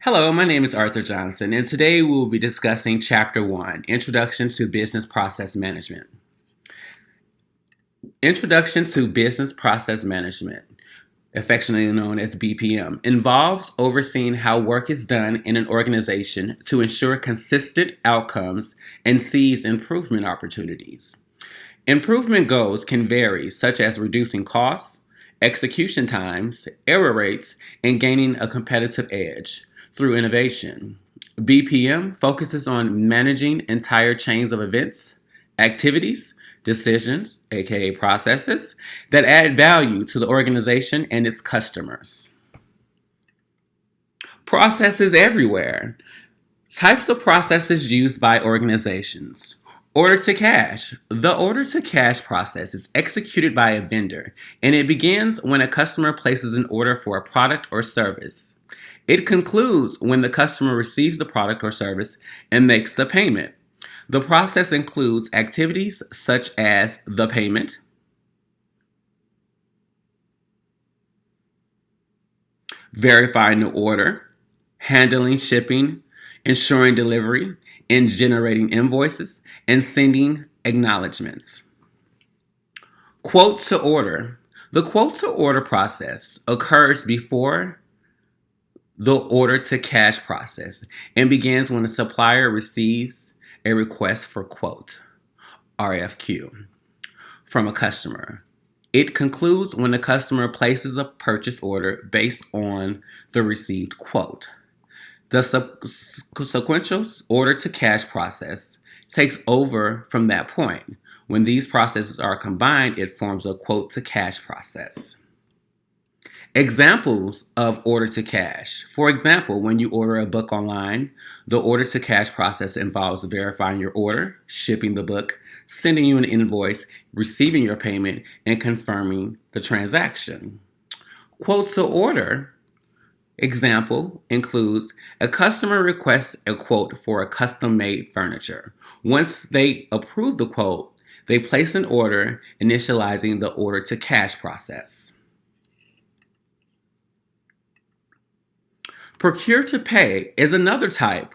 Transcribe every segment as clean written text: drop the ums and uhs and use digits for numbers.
Hello, my name is Arthur Johnson, and today we will be discussing Chapter 1, Introduction to Business Process Management. Introduction to Business Process Management, affectionately known as BPM, involves overseeing how work is done in an organization to ensure consistent outcomes and seize improvement opportunities. Improvement goals can vary, such as reducing costs, execution times, error rates, and gaining a competitive edge through innovation. BPM focuses on managing entire chains of events, activities, decisions, aka processes, that add value to the organization and its customers. Processes everywhere. Types of processes used by organizations. Order to cash. The order to cash process is executed by a vendor, and it begins when a customer places an order for a product or service. It concludes when the customer receives the product or service and makes the payment. The process includes activities such as the payment, verifying the order, handling shipping, ensuring delivery, and generating invoices, and sending acknowledgments. Quote to order. The quote to order process occurs before the order to cash process and begins when a supplier receives a request for quote, RFQ, from a customer. It concludes when the customer places a purchase order based on the received quote. The sequential order to cash process takes over from that point. When these processes are combined, it forms a quote to cash process. Examples of order to cash. For example, when you order a book online, the order to cash process involves verifying your order, shipping the book, sending you an invoice, receiving your payment, and confirming the transaction. Quote to order example includes a customer requests a quote for a custom-made furniture. Once they approve the quote, they place an order, initializing the order to cash process. Procure to pay is another type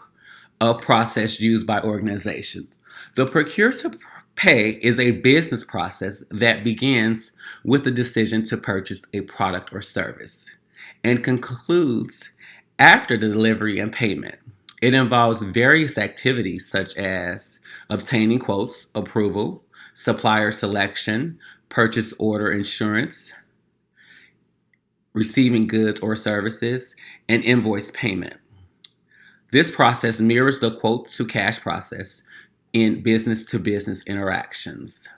of process used by organizations. The procure to pay is a business process that begins with the decision to purchase a product or service and concludes after the delivery and payment. It involves various activities such as obtaining quotes, approval, supplier selection, purchase order insurance, receiving goods or services, and invoice payment. This process mirrors the quote to cash process in business to business interactions.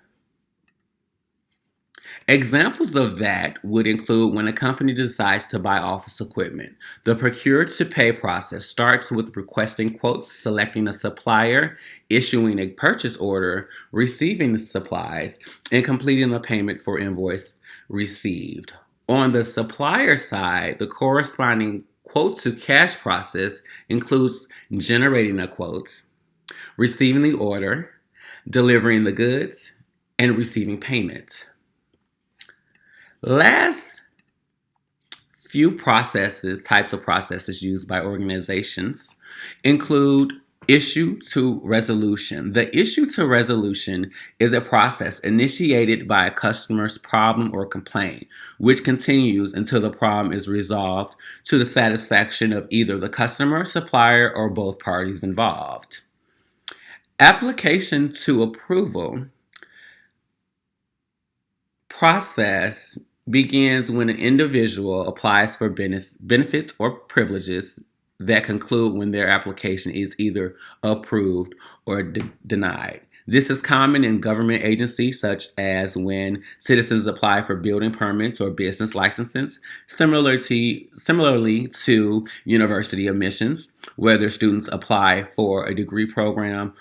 Examples of that would include when a company decides to buy office equipment. The procure to pay process starts with requesting quotes, selecting a supplier, issuing a purchase order, receiving the supplies, and completing the payment for invoice received. On the supplier side, the corresponding quote to cash process includes generating a quote, receiving the order, delivering the goods, and receiving payment. Last few types of processes used by organizations include issue to resolution. The issue to resolution is a process initiated by a customer's problem or complaint, which continues until the problem is resolved to the satisfaction of either the customer, supplier, or both parties involved. Application to approval process begins when an individual applies for benefits or privileges that conclude when their application is either approved or denied. This is common in government agencies, such as when citizens apply for building permits or business licenses, similarly to university admissions, whether students apply for a degree program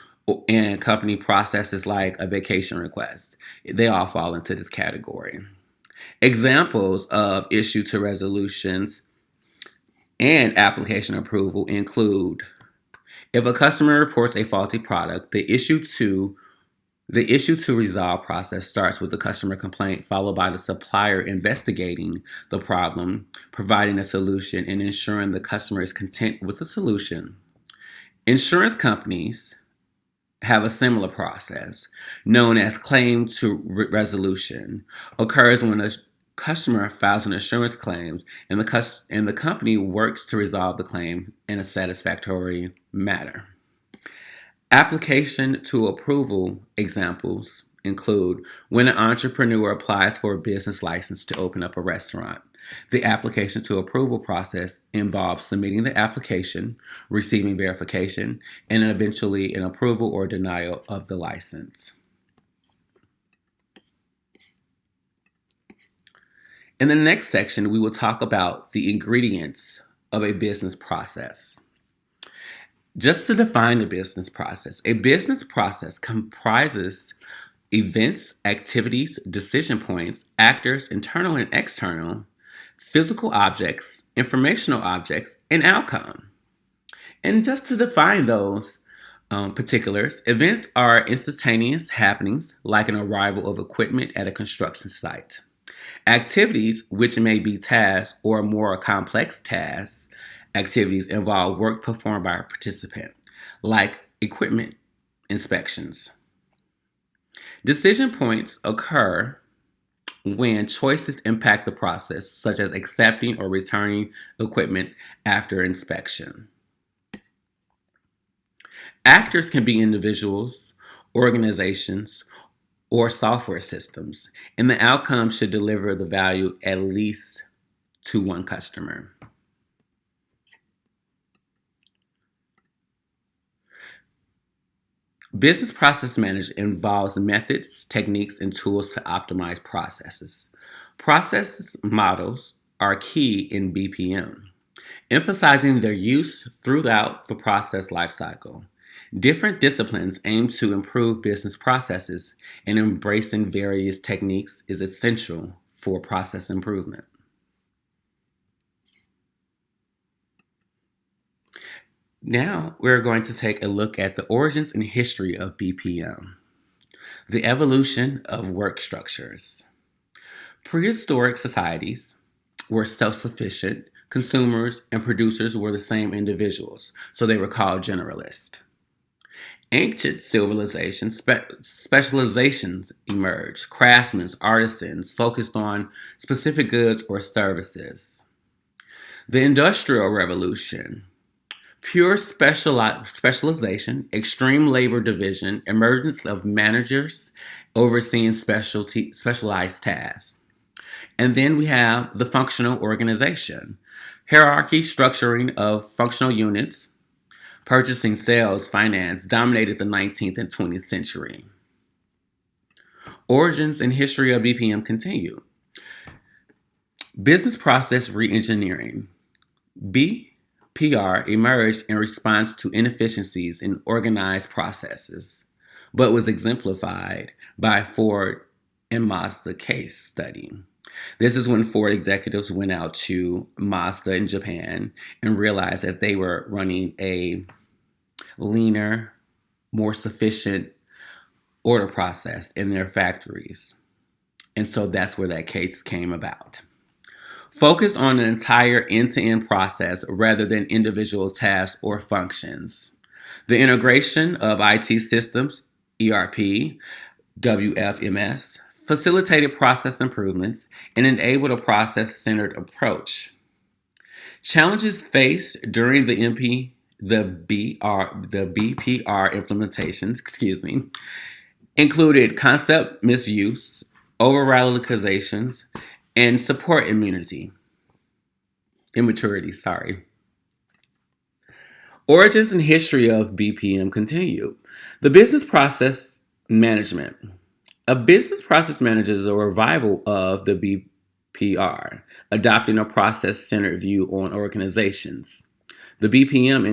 and company processes like a vacation request. They all fall into this category. Examples of issue to resolutions and application approval include if a customer reports a faulty product, the issue to The issue to resolve process starts with the customer complaint, followed by the supplier investigating the problem, providing a solution, and ensuring the customer is content with the solution. Insurance companies have a similar process, known as claim to resolution. Occurs when a customer files an insurance claim and the company works to resolve the claim in a satisfactory manner. Application to approval examples include when an entrepreneur applies for a business license to open up a restaurant. The application to approval process involves submitting the application, receiving verification, and eventually an approval or denial of the license. In the next section, we will talk about the ingredients of a business process. Just to define a business process comprises events, activities, decision points, actors, internal and external, physical objects, informational objects, and outcome. And just to define those particulars, events are instantaneous happenings like an arrival of equipment at a construction site. Activities, which may be tasks or more complex tasks, activities involve work performed by a participant, like equipment inspections. Decision points occur when choices impact the process, such as accepting or returning equipment after inspection. Actors can be individuals, organizations, or software systems, and the outcome should deliver the value at least to one customer. Business process management involves methods, techniques, and tools to optimize processes. Process models are key in BPM, emphasizing their use throughout the process lifecycle. Different disciplines aim to improve business processes, and embracing various techniques is essential for process improvement. Now, we're going to take a look at the origins and history of BPM, the evolution of work structures. Prehistoric societies were self-sufficient. Consumers and producers were the same individuals, so they were called generalists. Ancient civilizations, specializations emerged. Craftsmen, artisans focused on specific goods or services. The Industrial Revolution, pure specialization, extreme labor division, emergence of managers overseeing specialized tasks. And then we have the functional organization, hierarchy structuring of functional units, purchasing, sales, finance dominated the 19th and 20th century. Origins and history of BPM continue. Business process reengineering. BPR emerged in response to inefficiencies in organized processes, but was exemplified by Ford and Mazda case study. This is when Ford executives went out to Mazda in Japan and realized that they were running a leaner, more sufficient order process in their factories. And so that's where that case came about. Focused on an entire end-to-end process rather than individual tasks or functions. The integration of IT systems, ERP, WFMS, facilitated process improvements and enabled a process-centered approach. Challenges faced during the BPR implementations, included concept misuse, over-realizations, and support immaturity. Origins and history of BPM continue. The business process management. A business process manager is a revival of the BPR, adopting a process-centered view on organizations. The BPM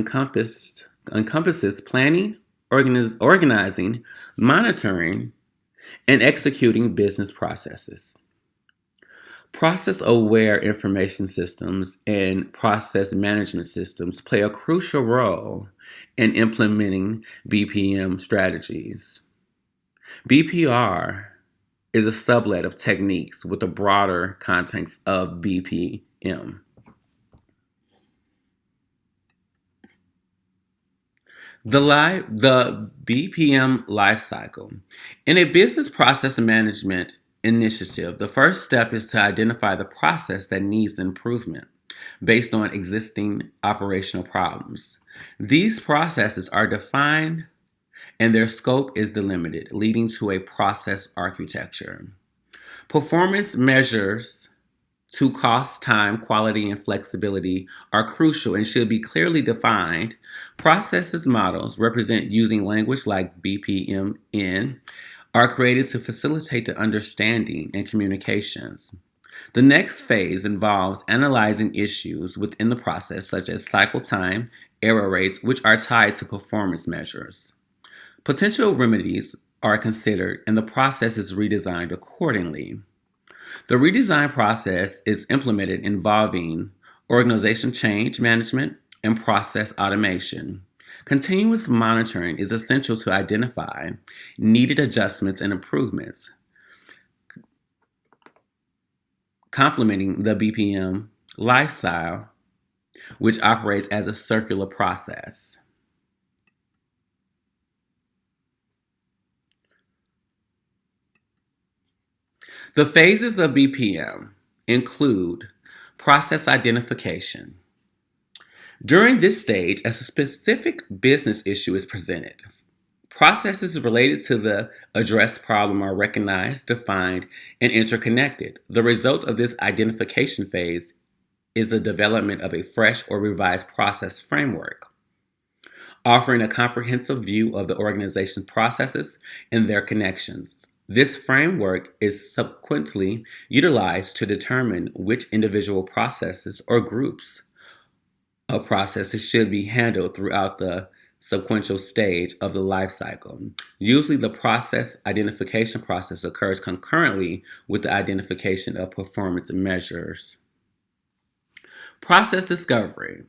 encompasses planning, organizing, monitoring, and executing business processes. Process-aware information systems and process management systems play a crucial role in implementing BPM strategies. BPR is a sublet of techniques with a broader context of BPM. The BPM life cycle. In a business process management initiative, the first step is to identify the process that needs improvement based on existing operational problems. These processes are defined and their scope is delimited, leading to a process architecture. Performance measures to cost, time, quality, and flexibility are crucial and should be clearly defined. Processes models represent using language like BPMN are created to facilitate the understanding and communications. The next phase involves analyzing issues within the process, such as cycle time, error rates, which are tied to performance measures. Potential remedies are considered and the process is redesigned accordingly. The redesign process is implemented involving organization change management and process automation. Continuous monitoring is essential to identify needed adjustments and improvements, complementing the BPM lifestyle, which operates as a circular process. The phases of BPM include process identification. During this stage, a specific business issue is presented. Processes related to the addressed problem are recognized, defined, and interconnected. The result of this identification phase is the development of a fresh or revised process framework, offering a comprehensive view of the organization's processes and their connections. This framework is subsequently utilized to determine which individual processes or groups of processes should be handled throughout the sequential stage of the life cycle. Usually, the process identification process occurs concurrently with the identification of performance measures. Process discovery,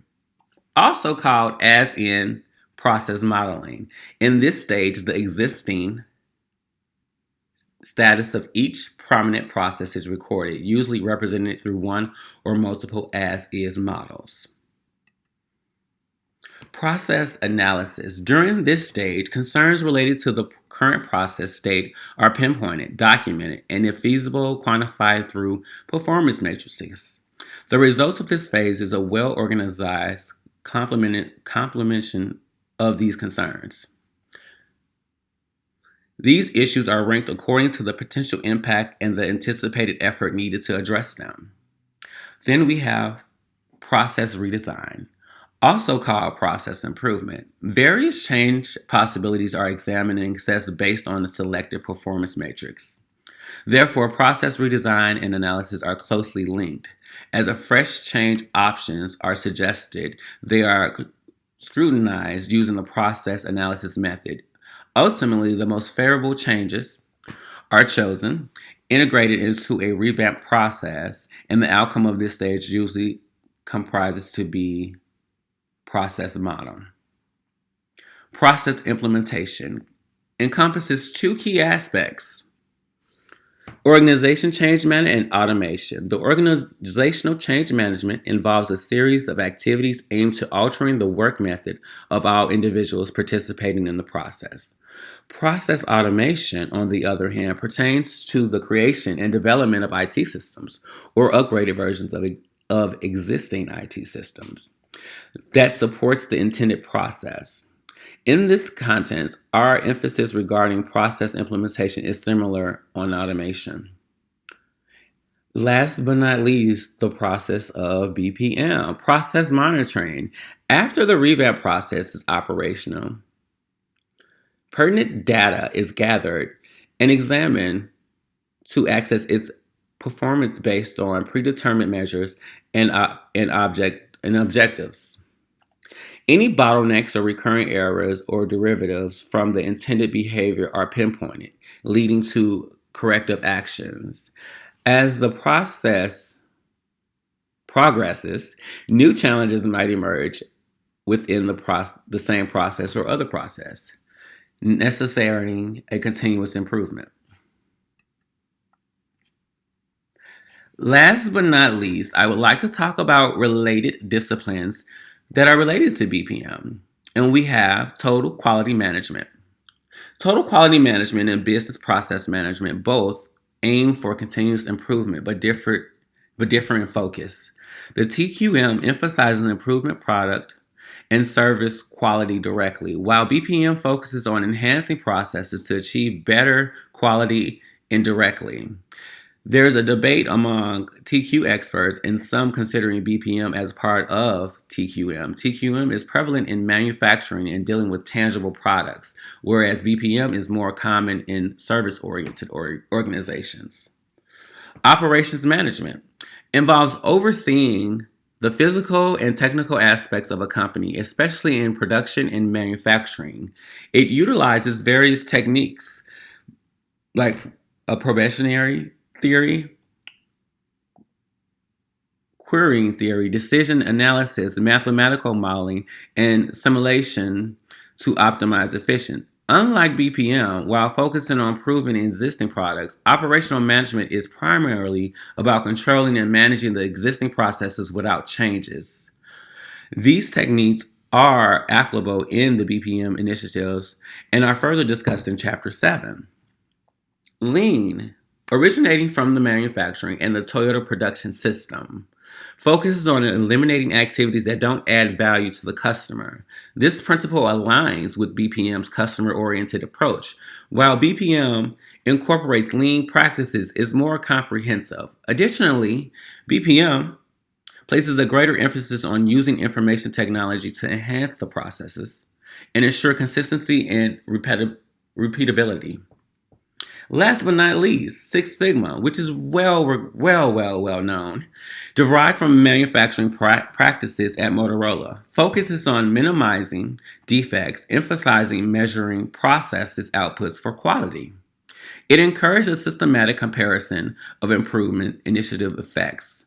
also called as in process modeling. In this stage, the existing status of each prominent process is recorded, usually represented through one or multiple as-is models. Process analysis. During this stage, concerns related to the current process state are pinpointed, documented, and if feasible, quantified through performance matrices. The result of this phase is a well-organized complementation of these concerns. These issues are ranked according to the potential impact and the anticipated effort needed to address them. Then we have process redesign, also called process improvement. Various change possibilities are examined and assessed based on the selected performance matrix. Therefore, process redesign and analysis are closely linked. As a fresh change options are suggested, they are scrutinized using the process analysis method. Ultimately, the most favorable changes are chosen, integrated into a revamped process, and the outcome of this stage usually comprises to be process model. Process implementation encompasses two key aspects: organization change management and automation. The organizational change management involves a series of activities aimed to altering the work method of all individuals participating in the process. Process automation, on the other hand, pertains to the creation and development of IT systems or upgraded versions of existing IT systems that supports the intended process. In this context, our emphasis regarding process implementation is similar on automation. Last but not least, the process of BPM, process monitoring. After the revamp process is operational, pertinent data is gathered and examined to access its performance based on predetermined measures and objectives. Any bottlenecks or recurring errors or derivatives from the intended behavior are pinpointed, leading to corrective actions. As the process progresses, new challenges might emerge within the same process or other process. necessitating a continuous improvement. Last but not least, I would like to talk about related disciplines that are related to BPM. And we have total quality management. Total quality management and business process management both aim for continuous improvement but differ in focus. The TQM emphasizes improvement product and service quality directly, while BPM focuses on enhancing processes to achieve better quality indirectly. There's a debate among TQ experts and some considering BPM as part of TQM. TQM is prevalent in manufacturing and dealing with tangible products, whereas BPM is more common in service-oriented organizations. Operations management involves overseeing the physical and technical aspects of a company, especially in production and manufacturing. It utilizes various techniques like a probationary theory, querying theory, decision analysis, mathematical modeling, and simulation to optimize efficiency. Unlike BPM, while focusing on improving existing products, operational management is primarily about controlling and managing the existing processes without changes. These techniques are applicable in the BPM initiatives and are further discussed in Chapter 7. Lean, originating from the manufacturing and the Toyota production system, focuses on eliminating activities that don't add value to the customer. This principle aligns with BPM's customer-oriented approach, while BPM incorporates lean practices is more comprehensive. Additionally, BPM places a greater emphasis on using information technology to enhance the processes and ensure consistency and repeatability. Last but not least, Six Sigma, which is well known, derived from manufacturing practices at Motorola, focuses on minimizing defects, emphasizing measuring processes outputs for quality. It encourages systematic comparison of improvement initiative effects.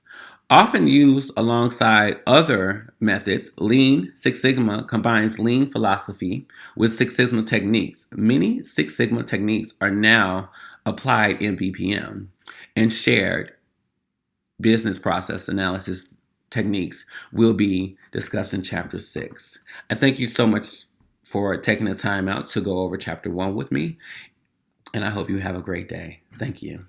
Often used alongside other methods, Lean Six Sigma combines lean philosophy with Six Sigma techniques. Many Six Sigma techniques are now applied in BPM, and shared business process analysis techniques will be discussed in Chapter 6. I thank you so much for taking the time out to go over Chapter 1 with me, and I hope you have a great day. Thank you.